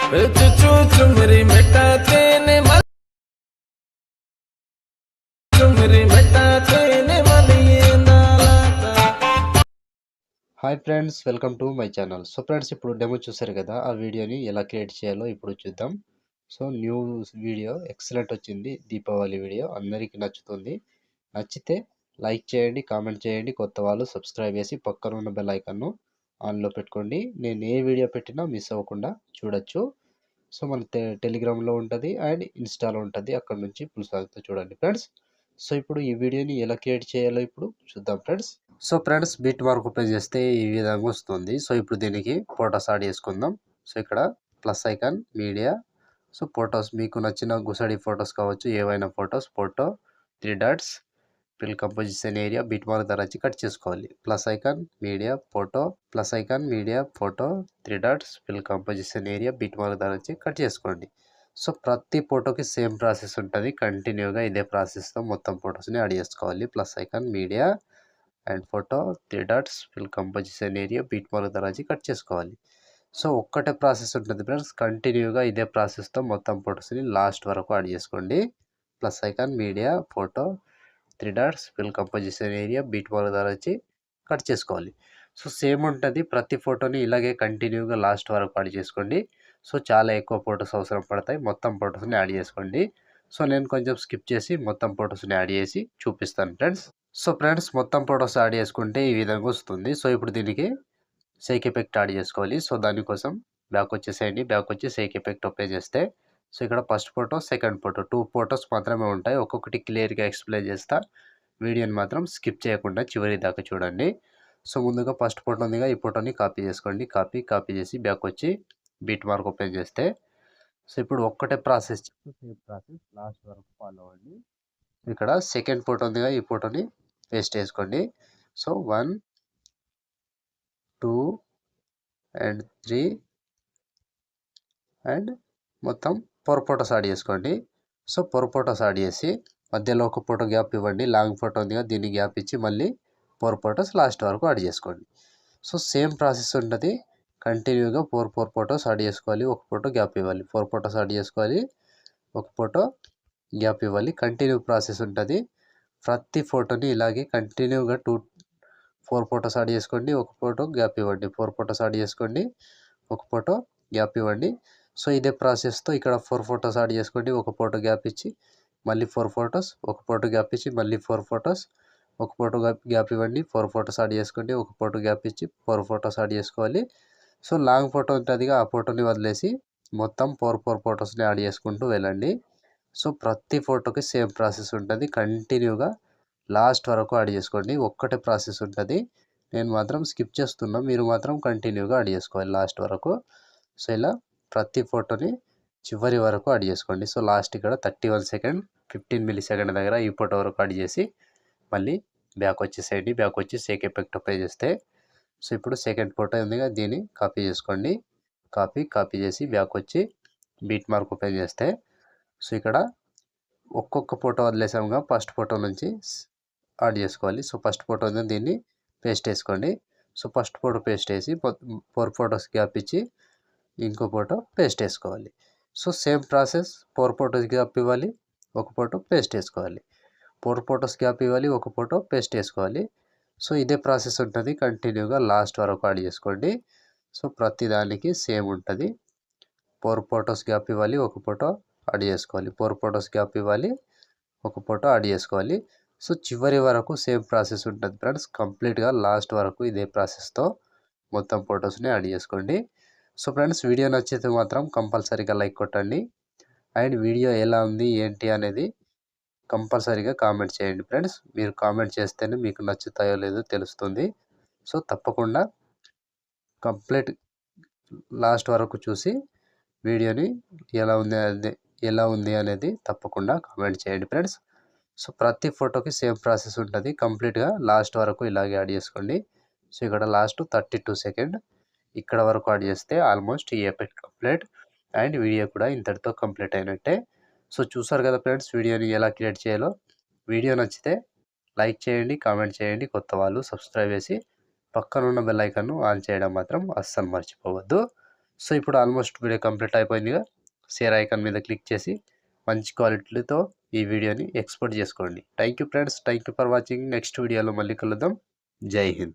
चुमरी मिटाते ने मन चुमरी मिटाते ने मन ये नालाता। Hi friends, welcome to my channel. So friends, ఇప్పుడు డెమో చూసారు కదా, ఆ వీడియోని ఎలా క్రియేట్ చేయాలో ఇప్పుడు చూద్దాం. సో న్యూ వీడియో ఎక్సలెంట్ వచ్చింది. దీపావళి వీడియో అందరికీ నచ్చుతుంది. నచ్చితే లైక్ చేయండి, కామెంట్ చేయండి, కొత్త వాళ్ళు సబ్స్క్రైబ్ చేసి పక్కన ఉన్న బెల్ ఐకాన్ను ఆన్లో పెట్టుకోండి. నేను ఏ వీడియో పెట్టినా మిస్ అవ్వకుండా చూడొచ్చు. సో మన టెలిగ్రామ్లో ఉంటుంది అండ్ ఇన్స్టాలో ఉంటుంది, అక్కడ నుంచి ఫుల్ సాగుతూ చూడండి ఫ్రెండ్స్. సో ఇప్పుడు ఈ వీడియోని ఎలా క్రియేట్ చేయాలో ఇప్పుడు చూద్దాం friends. So friends, beat mark open చేస్తే ఈ విధంగా వస్తుంది. సో ఇప్పుడు దీనికి ఫొటోస్ యాడ్ చేసుకుందాం. సో ఇక్కడ plus icon, media, so photos మీకు నచ్చిన గుసడి ఫొటోస్ కావచ్చు, ఏవైనా photos, photo 3 dots, fill composition area, beat mark ధర వచ్చి కట్ చేసుకోవాలి. Plus icon, media, photo, plus icon, media, photo, 3 dots, fill composition area, beat mark ధర వచ్చి కట్ చేసుకోండి. సో ప్రతి ఫోటోకి సేమ్ ప్రాసెస్ ఉంటుంది. కంటిన్యూగా ఇదే ప్రాసెస్తో మొత్తం ఫొటోస్ని యాడ్ చేసుకోవాలి. Plus icon, media and photo, 3 dots, fill composition area, beat mark ధర కట్ చేసుకోవాలి. సో ఒక్కటే ప్రాసెస్ ఉంటుంది ఫ్రెండ్స్. కంటిన్యూగా ఇదే ప్రాసెస్తో మొత్తం ఫొటోస్ని లాస్ట్ వరకు యాడ్ చేసుకోండి. Plus icon, media, photo, 3 dots, fill composition area, beat mark ధర కట్ చేసుకోవాలి. సో సేమ్ ఉంటుంది. ప్రతి ఫోటోని ఇలాగే కంటిన్యూగా లాస్ట్ వరకు యాడ్ చేసుకోండి. సో చాలా ఎక్కువ ఫొటోస్ అవసరం పడతాయి. మొత్తం ఫొటోస్ని యాడ్ చేసుకోండి. సో నేను కొంచెం స్కిప్ చేసి మొత్తం ఫొటోస్ని యాడ్ చేసి చూపిస్తాను ఫ్రెండ్స్. సో ఫ్రెండ్స్, మొత్తం ఫొటోస్ యాడ్ చేసుకుంటే ఈ విధంగా వస్తుంది. సో ఇప్పుడు దీనికి షేక్ ఎఫెక్ట్ యాడ్ చేసుకోవాలి. సో దానికోసం బ్యాక్ వచ్చేసేయండి. బ్యాక్ వచ్చి షేక్ ఎఫెక్ట్ ఓపెన్ చేస్తే సో ఇక్కడ first photo, second photo, 2 photos మాత్రమే ఉంటాయి. ఒక్కొక్కటి క్లియర్గా ఎక్స్ప్లెయిన్ చేస్తా. వీడియోని మాత్రం స్కిప్ చేయకుండా చివరి దాకా చూడండి. సో ముందుగా ఫస్ట్ ఫోటో ఉందిగా, ఈ ఫోటోని కాపీ చేసుకోండి. కాపీ చేసి బ్యాక్ వచ్చి బీట్ మార్క్ ఓపెన్ చేస్తే సో ఇప్పుడు ఒక్కటే ప్రాసెస్, సేమ్ ప్రాసెస్ లాస్ట్ వరకు ఫాలో అవ్వండి. ఇక్కడ సెకండ్ ఫోటో ఉందిగా, ఈ ఫోటోని పేస్ట్ చేసుకోండి. సో 1, 2 అండ్ 3 అండ్ మొత్తం 4 ఫొటోస్ యాడ్ చేసుకోండి. సో 4 ఫొటోస్ యాడ్ చేసి మధ్యలో ఒక ఫోటో గ్యాప్ ఇవ్వండి. లాంగ్ ఫోటో ఉందిగా, దీన్ని గ్యాప్ ఇచ్చి మళ్ళీ 4 ఫొటోస్ లాస్ట్ వరకు యాడ్ చేసుకోండి. సో సేమ్ ప్రాసెస్ ఉంటుంది. కంటిన్యూగా 4 ఫొటోస్ యాడ్ చేసుకోవాలి. ఒక ఫోటో గ్యాప్ ఇవ్వాలి. 4 ఫొటోస్ యాడ్ చేసుకోవాలి, ఒక ఫోటో గ్యాప్ ఇవ్వాలి. కంటిన్యూ ప్రాసెస్ ఉంటుంది. ప్రతి ఫోటోని ఇలాగే కంటిన్యూగా 4 ఫొటోస్ యాడ్ చేసుకోండి, ఒక ఫోటో గ్యాప్ ఇవ్వండి. 4 ఫొటోస్ యాడ్ చేసుకోండి, ఒక ఫోటో గ్యాప్ ఇవ్వండి. సో ఇదే ప్రాసెస్తో ఇక్కడ 4 ఫొటోస్ యాడ్ చేసుకోండి, ఒక ఫోటో గ్యాప్ ఇచ్చి మళ్ళీ 4 ఫొటోస్, ఒక ఫోటో గ్యాప్ ఇచ్చి మళ్ళీ 4 ఫొటోస్, ఒక ఫోటో గ్యాప్ ఇవ్వండి. 4 ఫొటోస్ యాడ్ చేసుకోండి, ఒక ఫోటో గ్యాప్ ఇచ్చి 4 ఫొటోస్ యాడ్ చేసుకోవాలి. సో లాంగ్ ఫోటో ఉంటుందిగా, ఆ ఫోటోని వదిలేసి మొత్తం 4 ఫొటోస్ని యాడ్ చేసుకుంటూ వెళ్ళండి. సో ప్రతి ఫోటోకి సేమ్ ప్రాసెస్ ఉంటుంది. కంటిన్యూగా లాస్ట్ వరకు యాడ్ చేసుకోండి. ఒక్కటే ప్రాసెస్ ఉంటుంది. నేను మాత్రం స్కిప్ చేస్తున్నా, మీరు మాత్రం కంటిన్యూగా యాడ్ చేసుకోవాలి లాస్ట్ వరకు. సో ఇలా ప్రతి ఫోటోని చివరి వరకు యాడ్ చేసుకోండి. సో లాస్ట్ ఇక్కడ 31 సెకండ్, 15 మిల్లీ సెకండ్ దగ్గర ఈ ఫోటో వరకు యాడ్ చేసి మళ్ళీ బ్యాక్ వచ్చేసేయండి. బ్యాక్ వచ్చి షేక్ ఎఫెక్ట్ ఓపెన్ చేస్తే సో ఇప్పుడు సెకండ్ ఫోటో ఉందిగా, దీన్ని కాపీ చేసుకోండి. కాపీ చేసి బ్యాక్ వచ్చి బీట్ మార్క్ ఓపెన్ చేస్తే సో ఇక్కడ ఒక్కొక్క ఫోటో వదిలేసాముగా, ఫస్ట్ ఫోటో నుంచి యాడ్ చేసుకోవాలి. సో ఫస్ట్ ఫోటో ఉంది, దీన్ని పేస్ట్ వేసుకోండి. సో ఫస్ట్ ఫోటో పేస్ట్ వేసి 4 ఫొటోస్ గ్యాప్ ఇచ్చి ఇంకో ఫోటో పేస్ట్ వేసుకోవాలి. So same process. 4 photos gap ఇవ్వాలి, ఒక ఫోటో పేస్ట్ వేసుకోవాలి. 4 ఫొటోస్ గ్యాప్ ఇవ్వాలి, ఒక ఫోటో పేస్ట్ వేసుకోవాలి. సో ఇదే ప్రాసెస్ ఉంటుంది. కంటిన్యూగా లాస్ట్ వరకు యాడ్ చేసుకోండి. సో ప్రతి దానికి సేమ్ ఉంటుంది. 4 ఫొటోస్ గ్యాప్ ఇవ్వాలి, ఒక ఫోటో యాడ్ చేసుకోవాలి. 4 ఫొటోస్ గ్యాప్ ఇవ్వాలి, ఒక ఫోటో యాడ్ చేసుకోవాలి. సో చివరి వరకు సేమ్ ప్రాసెస్ ఉంటుంది ఫ్రెండ్స్. కంప్లీట్గా లాస్ట్ వరకు ఇదే ప్రాసెస్తో మొత్తం ఫొటోస్ని యాడ్ చేసుకోండి. సో ఫ్రెండ్స్, వీడియో నచ్చితే మాత్రం కంపల్సరీగా లైక్ కొట్టండి. అండ్ వీడియో ఎలా ఉంది ఏంటి అనేది కంపల్సరీగా కామెంట్ చేయండి ఫ్రెండ్స్. మీరు కామెంట్ చేస్తేనే మీకు నచ్చుతాయో లేదో తెలుస్తుంది. సో తప్పకుండా కంప్లీట్ లాస్ట్ వరకు చూసి వీడియోని ఎలా ఉంది అనేది తప్పకుండా కామెంట్ చేయండి ఫ్రెండ్స్. సో ప్రతి ఫోటోకి సేమ్ ప్రాసెస్ ఉంటుంది. కంప్లీట్గా లాస్ట్ వరకు ఇలాగే యాడ్ చేసుకోండి. సో ఇక్కడ లాస్ట్ 32 సెకండ్ ఇక్కడ వరకు యాడ్ చేస్తే ఆల్మోస్ట్ ఈ ఎఫెక్ట్ కంప్లీట్ అండ్ వీడియో కూడా ఇంతటితో కంప్లీట్ అయినట్టే. సో చూసారు కదా ఫ్రెండ్స్, వీడియోని ఎలా క్రియేట్ చేయాలో. వీడియో నచ్చితే లైక్ చేయండి, కామెంట్ చేయండి, కొత్త వాళ్ళు సబ్స్క్రైబ్ చేసి పక్కనున్న బెల్ ఐకాన్ను ఆన్ చేయడం మాత్రం అస్సలు మర్చిపోవద్దు. సో ఇప్పుడు ఆల్మోస్ట్ వీడియో కంప్లీట్ అయిపోయిందిగా. షేర్ ఐకాన్ మీద క్లిక్ చేసి మంచి క్వాలిటీతో ఈ వీడియోని ఎక్స్పోర్ట్ చేసుకోండి. Thank you friends, thank you for watching. Next వీడియోలో మళ్ళీ కలుద్దాం. జై హింద్.